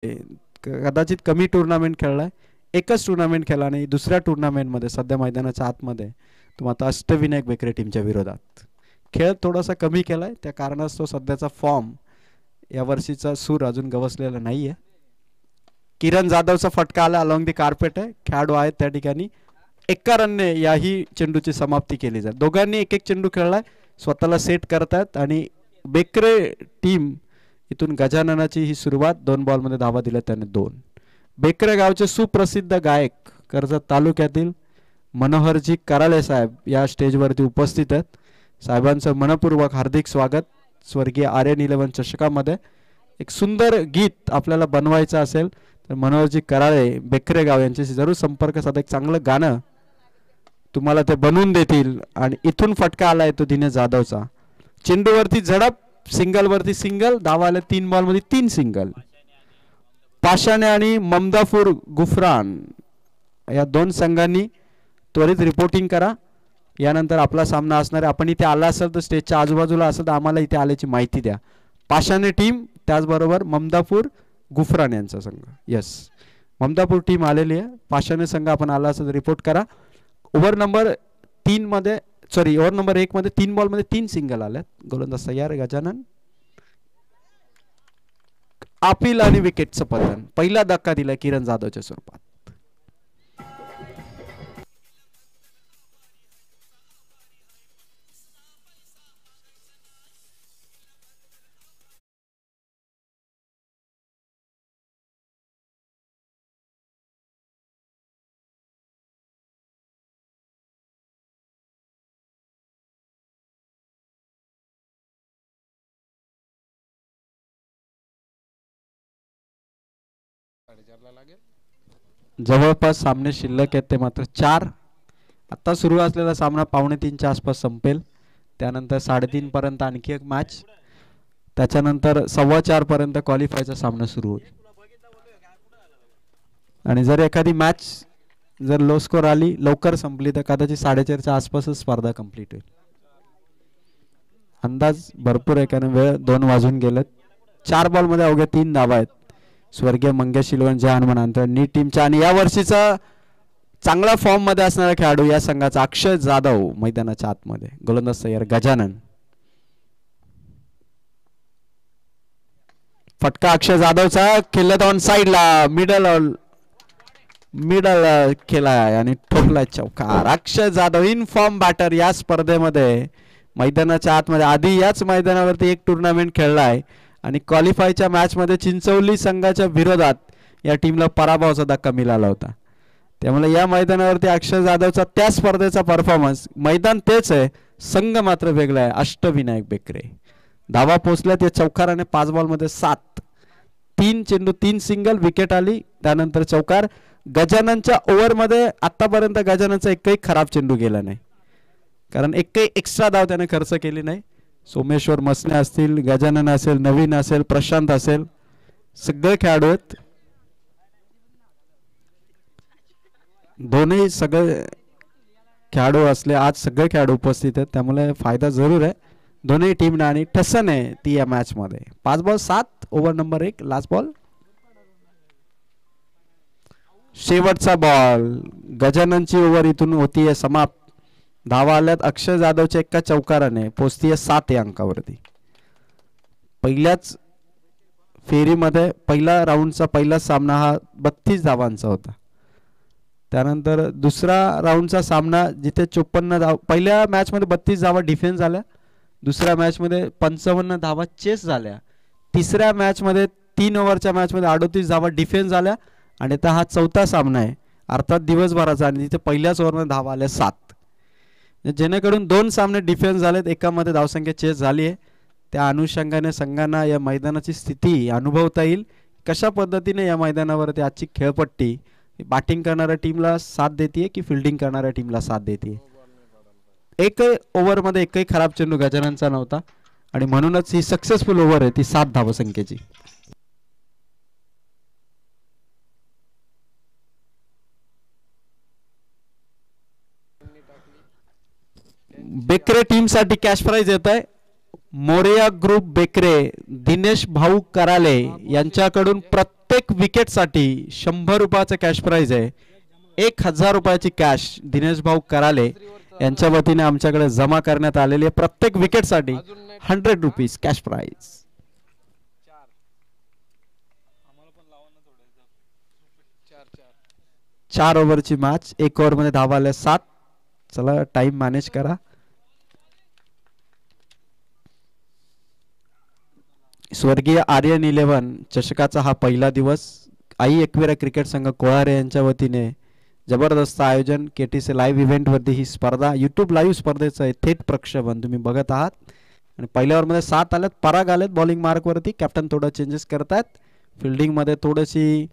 कदाचित कमी टुर्नामेंट खेळलाय, एकच टुर्नामेंट खेळला नाही. दुसऱ्या टुर्नामेंटमध्ये सध्या मैदानाच्या आतमध्ये तो आता अष्टविनायक बेकरे टीमच्या विरोधात खेळ थोडासा कमी केलाय. त्या कारणास्तव सध्याचा फॉर्म या वर्षीचा सूर अजून गवसलेला नाहीये. किरण जाधवचा फटका आला अलॉंग दी कार्पेट आहे. खेळाडू आहेत त्या ठिकाणी. एका रनने याही चेंडूची समाप्ती केली जाईल. दोघांनी एक एक चेंडू खेळलाय, स्वतःला सेट करतात आणि बेकरे टीम इथून गजाननाची ही सुरुवात. 2 बॉलमध्ये धावा दिल्या त्याने 2. बेकरे गावचे सुप्रसिद्ध गायक कर्जत तालुक्यातील मनोहरजी कराळे साहेब या स्टेजवरती उपस्थित आहेत. साहेबांचं मनपूर्वक हार्दिक स्वागत. स्वर्गीय आर्यन 11 चषकामध्ये एक सुंदर गीत आपल्याला बनवायचं असेल तर मनोहरजी कराळे बेकरे गाव यांच्याशी जरूर संपर्क साधा. एक चांगलं गाणं तुम्हाला ते बनवून देतील. आणि इथून फटका आलाय तो दिनेश जाधवचा. चेंडूवरती झडप, सिंगल वरती सिंगल, धावा आल्या 3 बॉलमध्ये 3 सिंगल. पाषाणे आणि ममदापूर गुफरान या 2 संघांनी त्वरित रिपोर्टिंग करा. यानंतर आपला सामना असणार आहे. आपण इथे आला असेल तर स्टेजच्या आजूबाजूला असेल तर आम्हाला इथे आल्याची माहिती द्या. पाषाणे टीम त्याचबरोबर ममदापूर गुफरान यांचा संघ. यस, ममदापूर टीम आलेली आहे. पाषाणे संघ आपण आला असेल तर रिपोर्ट करा. ओव्हर नंबर 1 मध्ये 3 बॉलमध्ये 3 सिंगल आल्यात. गोलंदाज तयार गजानन. अपील आणि विकेटचं पतन. पहिला धक्का दिला किरण जाधवच्या स्वरूपात. जवळपास सामने शिल्लक आहेत ते मात्र 4. आता सुरू असलेला सामना 2:45च्या आसपास संपेल. त्यानंतर 3:30 पर्यंत आणखी एक मॅच. त्याच्यानंतर 4:15 पर्यंत क्वालिफायचा सामना सुरू होईल. आणि जर एखादी मॅच जर लो स्कोर आली, लवकर संपली तर कदाचित 4:30च्या आसपासच स्पर्धा कंप्लीट होईल. अंदाज भरपूर आहे कारण वेळ 2 वाजून गेलेत. 4 बॉलमध्ये अवघ्या 3 धावा आहेत. स्वर्गीय मंगेश 11 जे हनुमानंतर नी टीमच्या आणि या वर्षीचा चांगला फॉर्म मध्ये असणारा खेळाडू या संघाचा अक्षय जाधव मैदानाच्या आतमध्ये. गोलंदाज तयार गजानन. फटका अक्षय जाधवचा. खेळला ऑन साइडला, मिडल केलाय आणि ठोकलाय चौकार. Akshay Jadhav in form batter या स्पर्धेमध्ये मैदानाच्या आतमध्ये. आधी याच मैदानावरती एक टुर्नामेंट खेळलाय आणि क्वालिफायच्या मॅच मध्ये चिंचवली संघाच्या विरोधात या टीमला पराभवाचा धक्का मिळाला होता. त्यामुळे या मैदानावरती अक्षय जाधवचा त्या स्पर्धेचा परफॉर्मन्स, मैदान तेच आहे, संघ मात्र वेगळा आहे. अष्टविनायक बेकरे. धावा पोहोचल्यात या चौकाराने. 5 बॉलमध्ये 7. 3 चेंडू 3 सिंगल, विकेट आली, त्यानंतर चौकार. गजाननच्या ओव्हरमध्ये आतापर्यंत गजाननचा एकही खराब चेंडू गेला नाही कारण एकही एक्स्ट्रा धाव त्याने खर्च केली नाही. सोमेश्वर मसने असतील, गजानन असेल, नवीन असेल, प्रशांत असेल, सगळे खेळाडू आहेत. दोन्ही सगळे खेळाडू असले आज सगळे खेळाडू उपस्थित आहेत त्यामुळे फायदा जरूर आहे दोन्ही टीमना. आणि ठसन आहे ती या मॅच मध्ये. 5 ball 7, over number 1, last ball. शेवटचा बॉल. गजाननची ओव्हर इथून होतीये समाप्त. धावा आल्यात अक्षय जाधवच्या एका चौकाराने. पोचतीये 7 या अंकावरती. पहिल्याच फेरीमध्ये पहिला राऊंडचा पहिला सामना हा 32 धावांचा होता. त्यानंतर दुसरा राऊंडचा सामना जिथे 54 धावा, पहिल्या मॅच मध्ये 32 धावा डिफेन्स झाल्या, दुसऱ्या मॅच मध्ये 55 धावा चेस झाल्या, तिसऱ्या मॅच मध्ये 3 ओव्हरच्या मॅच मध्ये 38 धावा डिफेन्स झाल्या आणि आता हा चौथा सामना आहे अर्थात दिवसभराचा आणि तिथे पहिल्याच ओव्हरमध्ये धावा आल्या 7. जेणेकरून 2 सामने डिफेन्स झालेत, एकामध्ये धावसंख्या चेस झाली आहे. त्या अनुषंगाने संघांना या मैदानाची स्थिती अनुभवता येईल. कशा पद्धतीने या मैदानावरती आजची खेळपट्टी बॅटिंग करणाऱ्या टीमला साथ देते की फिल्डिंग करणाऱ्या टीमला साथ देते. एक ओव्हरमध्ये एकही खराब चेंडू गजाननचा नव्हता आणि म्हणूनच ही सक्सेसफुल ओव्हर आहे ती 7 धावसंख्येची. बेकरे टीम साठी कॅश प्राइज येत आहे. मोरिया ग्रुप बेकरे, दिनेश भाऊ कराले यांच्याकडून प्रत्येक विकेटसाठी 100 रुपयाचं कॅश प्राइज आहे. 1000 रुपयाची कॅश दिनेश भाऊ कराले यांच्या वतीने आमच्याकडे जमा करण्यात आलेली आहे. प्रत्येक विकेटसाठी 100 रुपीज कॅश प्राइज. 4 ओव्हरची मॅच. 1 ओव्हर मध्ये धावा आल्या 7. चला टाइम मॅनेज करा. स्वर्गीय आर्यन 11 चषकाचा हा पहिला दिवस. आई एकविरा क्रिकेट संघ कोळारे यांच्या वतीने जबरदस्त आयोजन. केटीसी लाईव्ह इव्हेंट वरती ही स्पर्धा युट्यूब लाईव्ह स्पर्धेचं थेट प्रक्षेपण तुम्ही बघत आहात. आणि पहिल्या ओव्हरमध्ये 7 आलेत. पराग आलेत बॉलिंग मार्क वरती. कॅप्टन थोडा चेंजेस करतात. फिल्डिंग मध्ये थोडीशी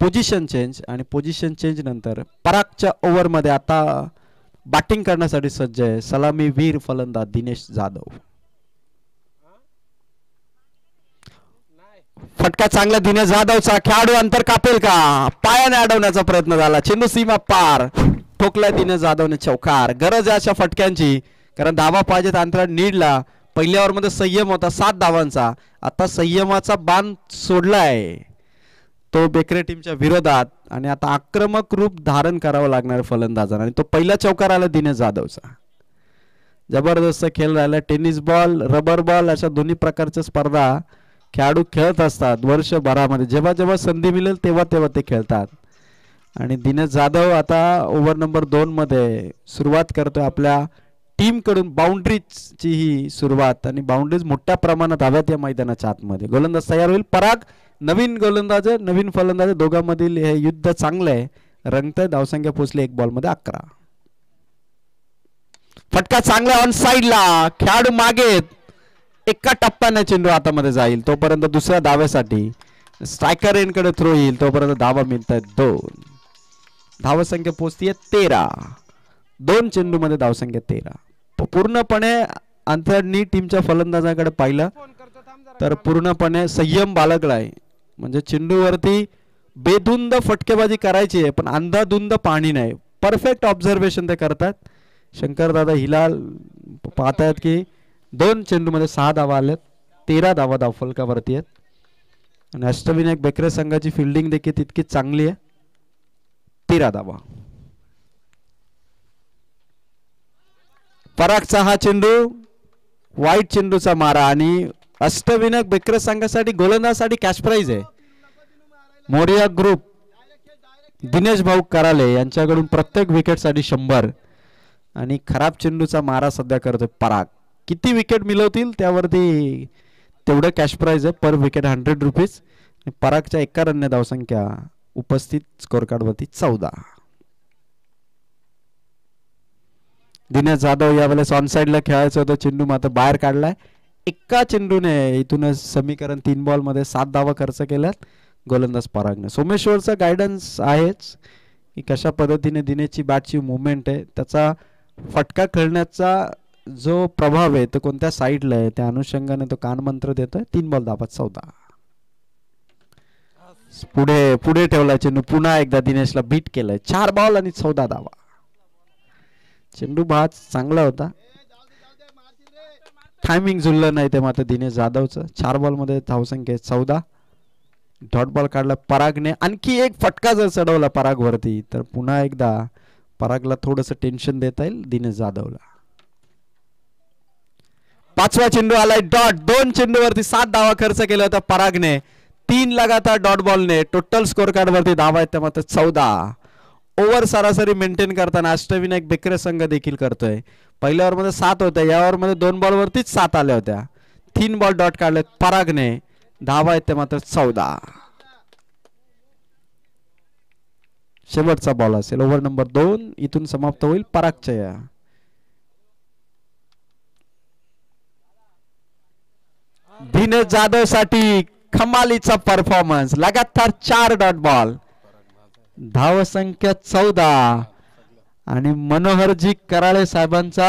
पोझिशन चेंज आणि पोझिशन चेंज नंतर परागच्या ओव्हर मध्ये आता बॅटिंग करण्यासाठी सज्ज आहे सलामी वीर फलंदाज दिनेश जाधव. फटका चांगला दिनेश जाधवचा. खेळाडू अंतर कापेल का? पायाने अडवण्याचा प्रयत्न झाला. चेंडू सीमा पार. ठोकला दिनेश जाधवने चौकार. गरज आहे अशा फटक्यांची कारण धावा पाहिजेत. अंतराळ नीडला. पहिल्या ओव्हर मध्ये संयम होता 7 धावांचा. आता संयमाचा बाण सोडलाय तो बेकरे टीमच्या विरोधात आणि आता आक्रमक रूप धारण करावं लागणार फलंदाजांना. आणि तो पहिला चौकार आला दिनेश जाधवचा. जबरदस्त खेळ राहिला. टेनिस बॉल रबर बॉल अशा दोन्ही प्रकारच्या स्पर्धा खेळाडू खेळत असतात वर्षभरामध्ये. जेव्हा जेव्हा संधी मिळेल तेव्हा तेव्हा ते खेळतात. आणि दिनेश जाधव आता ओव्हर नंबर 2 मध्ये सुरुवात करतोय. आपल्या टीम कडून बाउंड्रीजची ही सुरुवात आणि बाउंड्रीज मोठ्या प्रमाणात हव्यात या मैदानाच्या आतमध्ये. गोलंदाज तयार होईल. पराग नवीन गोलंदाज नवीन फलंदाज दोघांमधील हे युद्ध चांगलं आहे. रंगतंय. धावसंख्या पोहोचली 1 बॉल मध्ये 11. फटका चांगला ऑन साइडला. खेळाडू मागे. एका टप्प्याने चेंडू हातामध्ये जाईल तोपर्यंत दुसऱ्या धाव्यासाठी स्ट्रायकर एनकडे थ्रो येईल तोपर्यंत धावा मिळत आहेत 2. धावसंख्या पोहोचतीये 13. 2 चेंडू मध्ये धावसंख्या 13. पूर्णपणे अंतर्नी टीमच्या फलंदाजाकडे पाहिलं तर पूर्णपणे संयम बाळगलाय. म्हणजे चेंडूवरती बेधुंद फटकेबाजी करायची आहे पण अंधाधुंद पाणी नाही. परफेक्ट ऑब्झर्वेशन ते करतात. शंकरदादा हिलाल पाहतायत की 2 चेंडू मध्ये 6 धावा आल्यात. 13 धावा धावफलकावरती आहेत. आणि अष्टविनायक बेकरे संघाची फिल्डिंग देखील तितकीच चांगली आहे. 13 धावा. परागचा हा चेंडू वाईट चेंडूचा मारा आणि अष्टविनायक बेकरे संघासाठी गोलंदाजासाठी कॅश प्राइज आहे. मोरिया ग्रुप दिनेश भाऊ कराले यांच्याकडून प्रत्येक विकेटसाठी 100 आणि खराब चेंडूचा मारा सध्या करतोय पराग. किती विकेट मिळवतील त्यावरती तेवढं कॅश प्राइज आहे. पर विकेट 100 रुपीज. परागच्या 1 रनने धावसंख्या उपस्थित स्कोर कार्ड वरती 14. दिनेश जाधव यावेळेस ऑन साइडला खेळायचं होतं. चेंडू मात्र बाहेर काढलाय. एका चेंडूने इथूनच समीकरण 3 बॉल मध्ये 7 धावा खर्च केल्यात गोलंदाज परागने. सोमेश्वरचा गायडन्स आहेच की कशा पद्धतीने दिनेशची बॅटची मुवमेंट आहे त्याचा फटका खेळण्याचा जो प्रभाव आहे तो कोणत्या साइडला आहे त्या अनुषंगाने तो कानमंत्र देतोय. 3 बॉल धावा 14. पुढे पुढे ठेवला चेंडू. पुन्हा एकदा दिनेशला बीट केलंय. 4 बॉल आणि 14 धावा. चेंडू भात चांगला होता. टायमिंग जुळलं नाही ते मात्र दिनेश जाधवचं. 4 बॉल मध्ये धावसंख्या 14. डॉट बॉल काढला परागने. आणखी एक फटका जर चढवला पराग वरती तर पुन्हा एकदा परागला थोडस टेन्शन देता येईल दिनेश जाधवला. 5वा चेंडू आलाय डॉट. 2 चेंडू वरती 7 धावा खर्च केला होता परागने. 3 लगातार डॉट बॉलने. टोटल स्कोर कार्ड वरती धावा आहेत त्या मात्र 14. ओव्हर सरासरी मेंटेन करताना अष्टविनायक बेकरे संघ देखील करतोय. पहिल्या ओव्हर मध्ये 7 होत्या. या ओव्हर मध्ये 2 बॉल वरतीच 7 आल्या होत्या. 3 बॉल डॉट काढले परागने. धावा आहेत त्या मात्र 14. शेवटचा बॉल असेल ओव्हर नंबर 2. इथून समाप्त होईल परागच्या. दिनेश जाधव साठी कमालीचा परफॉर्मन्स. लगातार 4 डॉट बॉल. धावसंख्या 14 आणि मनोहरजी कराळे साहेबांचा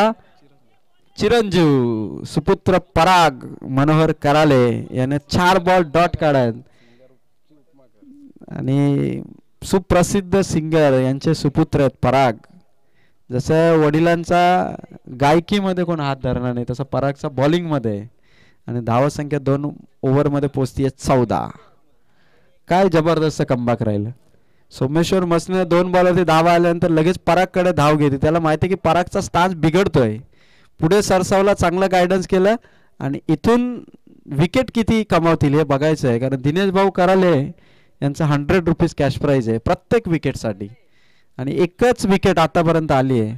चिरंजीव सुपुत्र पराग मनोहर कराळे याने 4 बॉल डॉट काढायत. आणि सुप्रसिद्ध सिंगर यांचे सुपुत्र आहेत पराग. जसं वडिलांचा गायकीमध्ये कोण हात धरणार नाही तसं परागचा बॉलिंग मध्ये. आणि धावसंख्या 2 ओव्हर मध्ये पोहोचतीये 14. काय जबरदस्त कमबॅक राहिलं. सोमेश्वर मसने 2 बॉलवरती धावा आल्यानंतर लगेच परागकडे धाव घेतली. त्याला माहिती आहे की परागचा स्टान्स बिघडतोय. पुढे सरसावला, चांगलं गायडन्स केलं आणि इथून विकेट किती कमावतील हे बघायचं आहे. कारण दिनेश भाऊ कराले यांचं 100 रुपीज कॅश प्राईज आहे प्रत्येक विकेटसाठी आणि एकच विकेट आतापर्यंत आली आहे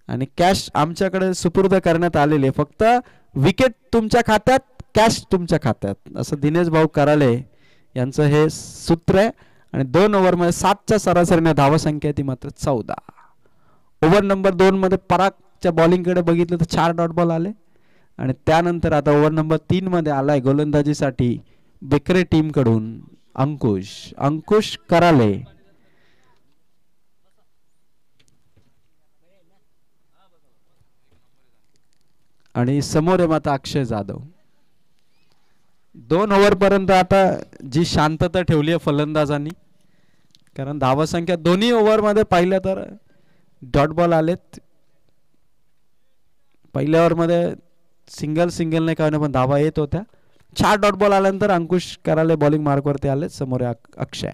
आणि कॅश आमच्याकडे सुपूर्द करण्यात आलेली आहे. फक्त विकेट तुमच्या खात्यात, कॅश तुमच्या खात्यात, असं दिनेश भाऊ कराले यांचं हे सूत्र आहे. आणि 2 ओव्हरमध्ये 7च्या सरासरीने धावसंख्या ती मात्र 14. ओव्हर नंबर 2 मध्ये परागच्या बॉलिंगकडे बघितलं तर 4 डॉट बॉल आले आणि त्यानंतर आता ओव्हर नंबर 3 मध्ये आलाय गोलंदाजीसाठी बेकरे टीम कडून अंकुश कराले. आणि समोर आहे माता अक्षय जाधव. 2 ओव्हर पर्यंत आता जी शांतता ठेवली आहे फलंदाजांनी, कारण धावसंख्या दोन्ही ओव्हर मध्ये पाहिलं तर डॉट बॉल आलेत. पहिल्या ओव्हर मध्ये सिंगलने काय पण धावा येत होत्या. 4 डॉट बॉल आल्यानंतर अंकुश कराले बॉलिंग मार्क वरती आले. समोर अक्षय.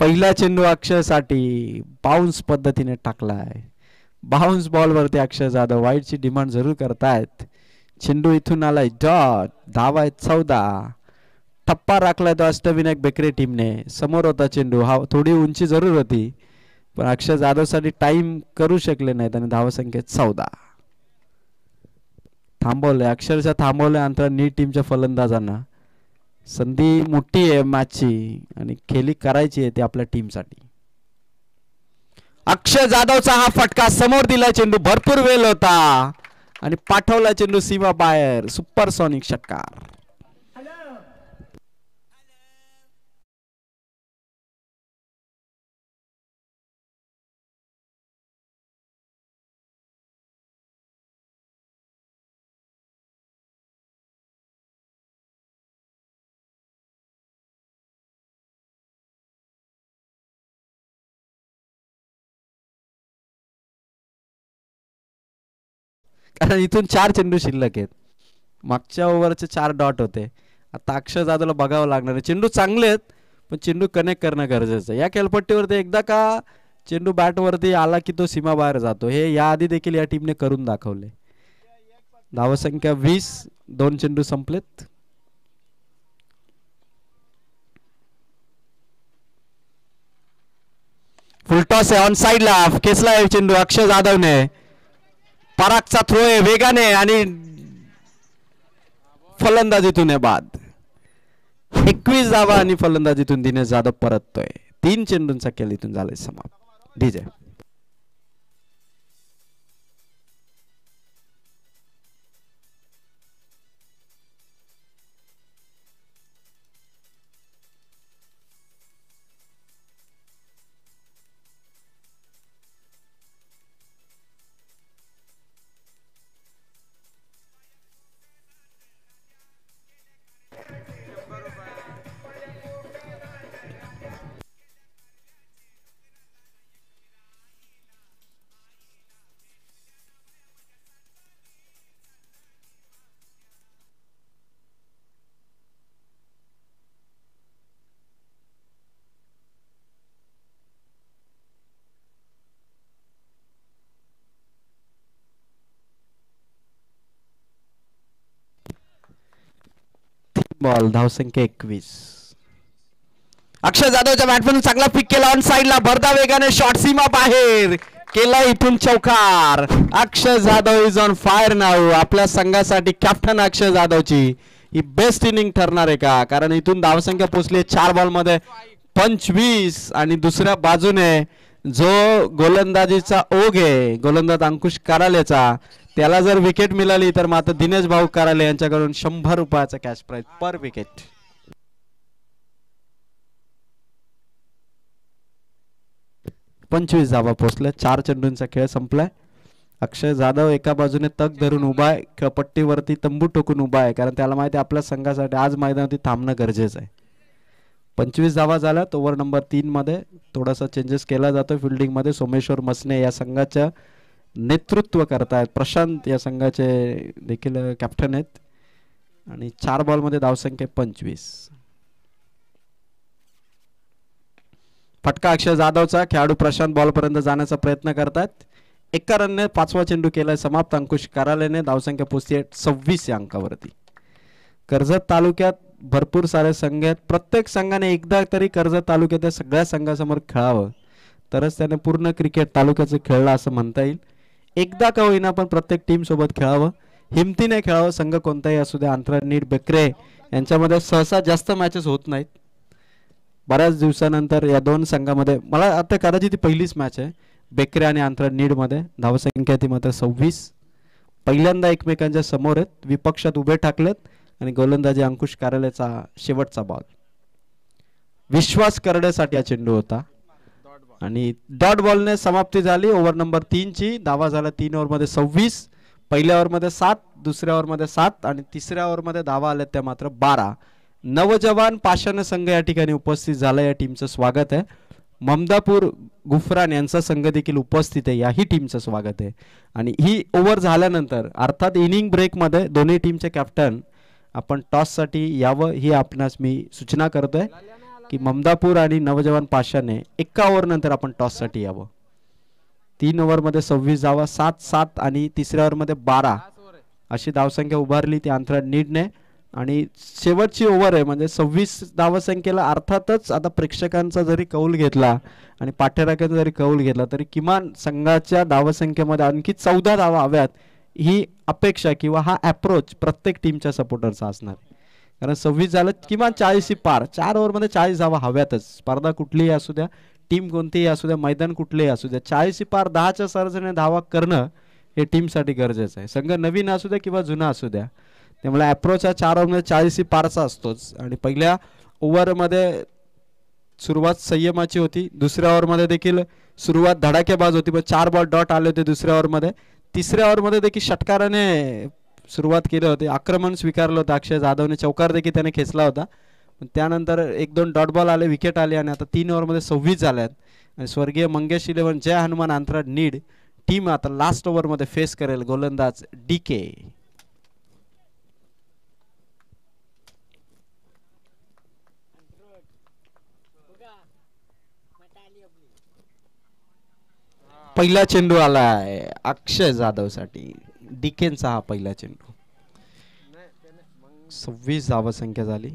पहिला चेंडू अक्षयसाठी बाउन्स पद्धतीने टाकलाय. बाउन्स बॉल वरती अक्षय जाधव वाईटची डिमांड जरूर करतायत. चेंडू इथून आलाय डॉट. धावा आहेत 14. टप्पा राखलाय तो अष्टविनायक बेकरे टीमने. समोर होता चेंडू, हा थोडी उंची जरूर होती पण अक्षय जाधव साठी टाइम करू शकले नाहीत आणि धावसंख्येत 14. थांबवले, अक्षरशः थांबवले अंतर नीट टीमच्या फलंदाजांना. संधी मोठी आहे मॅचची आणि खेळी करायची आहे ती आपल्या टीमसाठी. अक्षय जाधवचा हा फटका समोर दिला चेंडू, भरपूर वेळ होता आणि पाठवला चेंडू सीमा बाहेर. सुपरसॉनिक षटकार. कारण इथून 4 चेंडू शिल्लक आहेत. मागच्या ओव्हरचे 4 डॉट होते. आता अक्षय जाधवला बघावं लागणार आहे. चेंडू चांगले आहेत पण चेंडू कनेक्ट करणं गरजेचं आहे. या खेळपट्टीवरती एकदा का चेंडू बॅटवरती आला की तो सीमा बाहेर जातो. हे याआधी देखील या टीमने करून दाखवले. धावसंख्या 20. 2 चेंडू संपलेत. फुलटॉस आहे ऑन साइडला. खेचला चेंडू अक्षय जाधवने. परागचा थ्रो आहे वेगाने आणि फलंदाजीतून बाद. 21 धावा आणि फलंदाजीतून दिनेश जाधव परततोय. 3 चेंडूंचा खेळ इथून झालाय समाप्त. DJ ball. धावसंख्या 21. अक्षय जाधवच्या बॅटमॅन चांगला पिक केला ऑन साइडला. भरदा वेगाने शॉट सीमा बाहेर केला इथून चौकार. Akshay Jadhav is on fire now. आपल्या संघासाठी कॅप्टन अक्षय जाधवची ही बेस्ट इनिंग ठरणार आहे का? कारण इथून धावसंख्या पोहोचली 4 बॉल मध्ये 25 आणि दुसऱ्या बाजूने जो गोलंदाजीचा ओघ आहे गोलंदाज अंकुश करालेचा, त्याला जर विकेट मिळाली तर मात्र दिनेश भाऊ कराले यांच्याकडून 100 रुपयाचा कॅश प्राइज पर विकेट. पंचवीस धावा पोहोचल्या. 4 चेंडूंचा खेळ संपलाय. अक्षय जाधव एका बाजूने तग धरून उभा आहे, खेळपट्टीवरती तंबू ठोकून उभा आहे, कारण त्याला माहिती आपल्या संघासाठी आज मैदानावरती थांबणं गरजेचं आहे. 25 धावा झाल्यात. ओव्हर नंबर 3 मध्ये थोडासा चेंजेस केला जातो फिल्डिंग मध्ये. सोमेश्वर मसने या संघाचं नेतृत्व करतायत. प्रशांत या संघाचे देखील कॅप्टन आहेत आणि 4 बॉल मध्ये धावसंख्या 25. फटका अक्षय जाधवचा. खेळाडू प्रशांत बॉल पर्यंत जाण्याचा प्रयत्न करतात. एका रनने 5वा चेंडू केलाय समाप्त. अंकुश करालेने धावसंख्या पोहोचली 26 या अंकावरती. कर्जत तालुक्यात भरपूर सारे संघ आहेत. प्रत्येक संघाने एकदा तरी कर्जत तालुक्यात सगळ्या संघासमोर खेळावं तरच त्याने पूर्ण क्रिकेट तालुक्याचं खेळला असं म्हणता येईल. एकदा का होईना पण प्रत्येक टीम सोबत खेळावं, हिमतीने खेळावं. संघ कोणताही असू द्या. अंतरा नीड बेकरे यांच्यामध्ये सहसा जास्त मॅचेस होत नाहीत. बऱ्याच दिवसानंतर या दोन संघामध्ये मला आता कदाचित ती पहिलीच मॅच आहे बेकरे आणि अंतरा नीड मध्ये. धावसंख्या ती मात्र 26. पहिल्यांदा एकमेकांच्या समोर आहेत, विपक्षात उभे ठाकलेत आणि गोलंदाजी अंकुश कार्यालयाचा शेवटचा बॉल. विश्वास करण्यासाठी हा चेंडू होता आणि डॉट बॉलने समाप्ती झाली ओव्हर नंबर 3 ची. धावा झाला 3 ओव्हरमध्ये 26. पहिल्या ओव्हरमध्ये 7, दुसऱ्या ओव्हरमध्ये 7 आणि तिसऱ्या ओव्हरमध्ये धावा आल्या त्या मात्र 12. नवजवान पाषाण संघ या ठिकाणी उपस्थित झाला. या टीमचं स्वागत आहे. ममदापूर गुफरान यांचा संघ देखील उपस्थित आहे. याही टीमचं स्वागत आहे. आणि ही ओव्हर झाल्यानंतर अर्थात इनिंग ब्रेकमध्ये दोन्ही टीमचे कॅप्टन आपण टॉससाठी यावं ही आपणास मी सूचना करतोय की ममदापूर आणि नवजवान पाषाणे एका ओव्हर नंतर आपण टॉससाठी यावं. 3 ओव्हरमध्ये 26 धावा, 7-7 आणि तिसऱ्या ओव्हरमध्ये 12 अशी धावसंख्या उभारली ती अंतरा नीडने. आणि शेवटची ओव्हर आहे म्हणजे 26 धावसंख्येला अर्थातच आता प्रेक्षकांचा जरी कौल घेतला आणि पाठ्यराख्याचा जरी कौल घेतला तरी किमान संघाच्या धावसंख्येमध्ये आणखी 14 धावा हव्यात ही अपेक्षा किंवा हा अप्रोच प्रत्येक टीमच्या सपोर्टरचा असणार. कारण 26 झालं किमान 40 पार. 4 ओव्हरमध्ये 40 धावा हव्यातच. स्पर्धा कुठलीही असू द्या, टीम कोणतीही असू द्या, मैदान कुठलेही असू द्या, 40 पार 10च्या सरसरीने धावा करणं हे टीमसाठी गरजेचं आहे. संघ नवीन असू द्या किंवा जुना असू द्या. त्यामुळे अप्रोच हा 4 ओव्हरमध्ये 40 पारचा असतोच. आणि पहिल्या ओव्हरमध्ये सुरुवात संयमाची होती. दुसऱ्या ओव्हरमध्ये देखील सुरुवात धडाकेबाज होती, पण 4 बॉल डॉट आले होते दुसऱ्या ओव्हरमध्ये. तिसऱ्या ओव्हरमध्ये देखील षटकाराने सुरुवात केली होती. आक्रमण स्वीकारलं होतं अक्षय जाधवने. चौकार देखील त्याने खेचला होता. पण त्यानंतर 1-2 डॉट बॉल आले, विकेट आले आणि आता 3 ओव्हरमध्ये 26 झाल्यात. आणि स्वर्गीय मंगेश 11 जय हनुमान अंतरा नीड टीम आता लास्ट ओव्हरमध्ये फेस करेल गोलंदाज DK. पहिला चेंडू आलाय अक्षय जाधव साठी. DKचा हा पहिला चेंडू. 26 धावसंख्या झाली.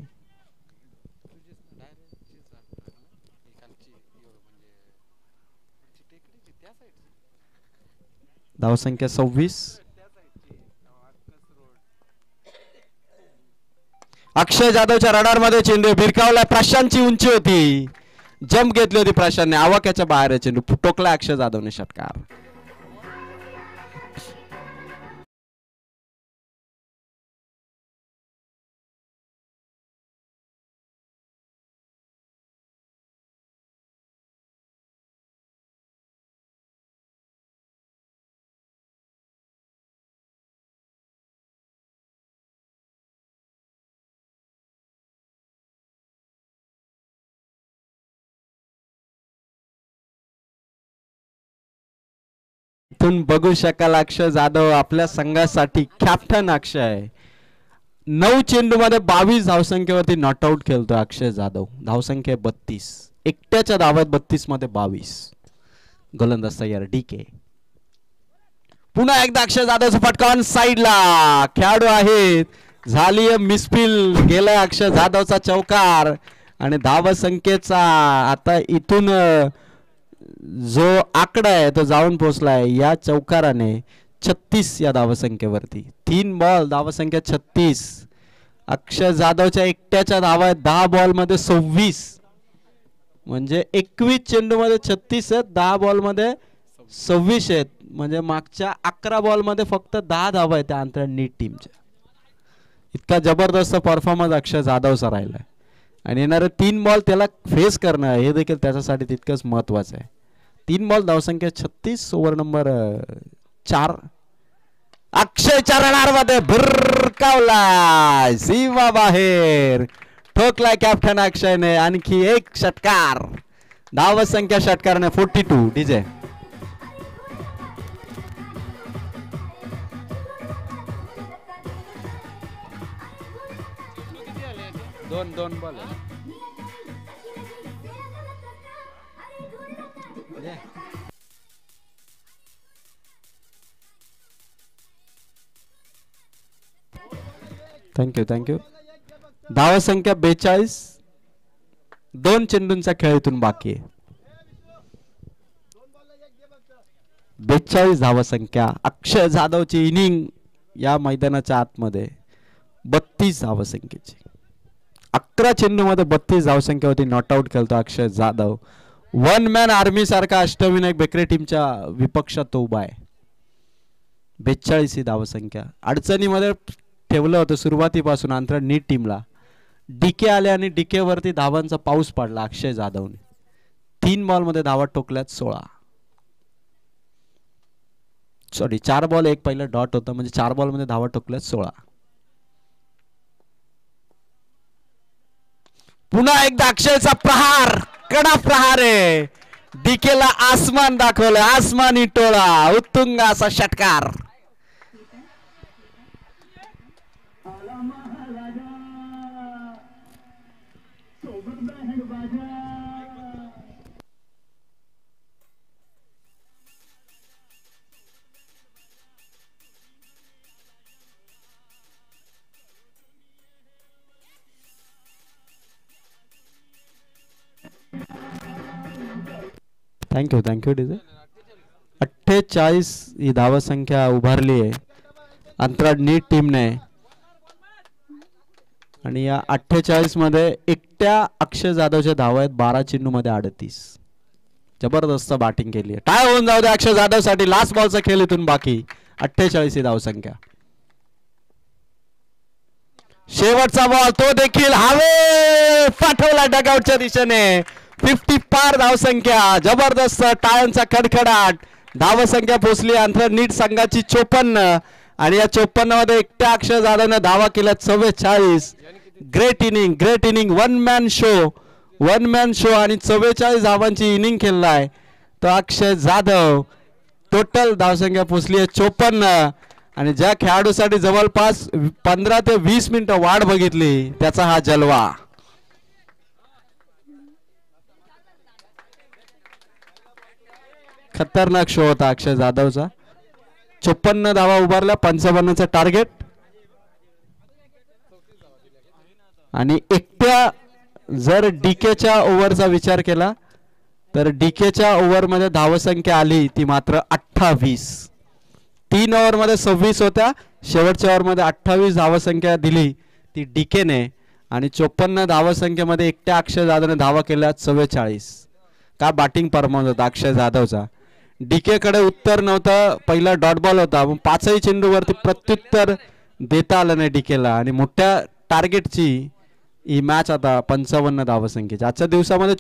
धावसंख्या 26. अक्षय जाधवच्या रडार मध्ये चेंडू भिरकावला. प्रशांतची उंची होती, जंप घेतली होती प्रशांतने, आवाक्याच्या बाहेर चेंडू टोकला अक्षय जाधवने षटकार. इथून बघू शकाल अक्षय जाधव आपल्या संघासाठी कॅप्टन अक्षय. 9 चेंडू मध्ये 22 धावसंख्येवरती नॉट आउट खेळतोय अक्षय जाधव. धावसंख्या 32. एकट्याच्या धावात 32 मध्ये 22. गोलंदाज तयार DK. पुन्हा एकदा अक्षय जाधवचा फटका ऑन साइडला. खेळाडू आहेत, झाली मिसफिल. गेलाय अक्षय जाधवचा चौकार आणि धावसंख्येचा आता इथून जो आकडा आहे तो जाऊन पोहोचलाय या चौकाराने 36 या धावसंख्येवरती. 3 बॉल धावसंख्या 36. अक्षय जाधवच्या एकट्याच्या धावा आहेत 10 बॉल मध्ये 26 म्हणजे 21 चेंडू मध्ये 36 आहेत, 10 बॉल मध्ये 26 आहेत. म्हणजे मागच्या 11 बॉल मध्ये फक्त 10 धावा आहेत त्या अंतरा नीट टीमच्या. इतका जबरदस्त परफॉर्मन्स अक्षय जाधवचा राहिलाय आणि येणारे 3 बॉल त्याला फेस करणं हे देखील त्याच्यासाठी तितकंच महत्वाचं आहे. 3 बॉल धावसंख्या 36. Over number 4. अक्षयच्या रडारमध्ये भिरकावलाय, सीमा बाहेर ठोकलाय कॅप्टन अक्षयने. आणखी एक षटकार. धावसंख्या षटकारने 42. डीजे दोन बॉल. Thank you thank you. धावसंख्या 42. 2 चेंडूंचा खेळ इथून बाकी आहे. 42 धावसंख्या. अक्षय जाधवची इनिंग या मैदानाच्या आतमध्ये 32 धावसंख्येची. 11 चेंडूमध्ये 32 धावसंख्या होती. नॉट आउट खेळतो अक्षय जाधव. वन मॅन आर्मी सारखा अष्टविनायक बेकरे टीमच्या विपक्षात तो उभा आहे. 42 ही धावसंख्या. अडचणीमध्ये ठेवलं होतं सुरुवातीपासून आंध्र नीट टीमला. डीके आले आणि डीके वरती धावांचा पाऊस पडला अक्षय जाधवने. 3 बॉलमध्ये धावा टोकल्यात 16. सॉरी 4 बॉल एक पहिलं डॉट होतं म्हणजे 4 बॉलमध्ये धावा टोकल्यात 16. पुन्हा एकदा अक्षयचा प्रहार. कडा प्रहार आहे. डीकेला आसमान दाखवलं. आसमानी टोळा. उत्तुंग असा षटकार. Thank you thank you DJ. 48 ही धावसंख्या उभारली आहे अंतराळ नीट टीमने. आणि या 48 मध्ये एकट्या अक्षय जाधवच्या धावा आहेत 12 चेंडूमध्ये 38. जबरदस्त बॅटिंग केली आहे. टाय होऊन जाऊ दे अक्षय जाधव साठी. लास्ट बॉलचा खेळ इथून बाकी. 48 ही धावसंख्या. शेवटचा बॉल तो देखील हवे पाठवला डगआउटच्या दिशेने. 50 पार धावसंख्या. जबरदस्त टाळ्यांचा कडकडाट. धावसंख्या पोहोचली अंतर नीट संघाची 54. आणि या 54 मध्ये एकट्या अक्षय जाधवने धावा केल्या 44. Great inning great inning. One man show आणि 44 धावांची इनिंग खेळलाय तो अक्षय जाधव. टोटल धावसंख्या पोहोचली आहे 54. आणि ज्या खेळाडूसाठी जवळपास 15 ते 20 मिनिटं वाट बघितली त्याचा हा जलवा. खतरनाक शो होता अक्षय जाधवचा. 54 धावा उभारल्या. 55चं टार्गेट. आणि एकट्या जर डीकेच्या ओव्हरचा विचार केला तर डीकेच्या ओव्हरमध्ये धावसंख्या आली ती मात्र 28. 3 ओव्हरमध्ये 26 होत्या. शेवटच्या ओव्हरमध्ये 28 धावसंख्या दिली ती डीकेने. आणि 54 धावसंख्येमध्ये एकट्या अक्षय जाधवने धावा केल्या 44. का बॅटिंग परफॉर्मन्स होता अक्षय जाधवचा. डीके कडे उत्तर नव्हतं. पहिला डॉट बॉल होता. 5ही चेंडूवरती प्रत्युत्तर देता आलं नाही डीकेला. आणि मोठ्या टार्गेटची ही मॅच आता 55 धावसंख्येची. आजच्या दिवसामध्ये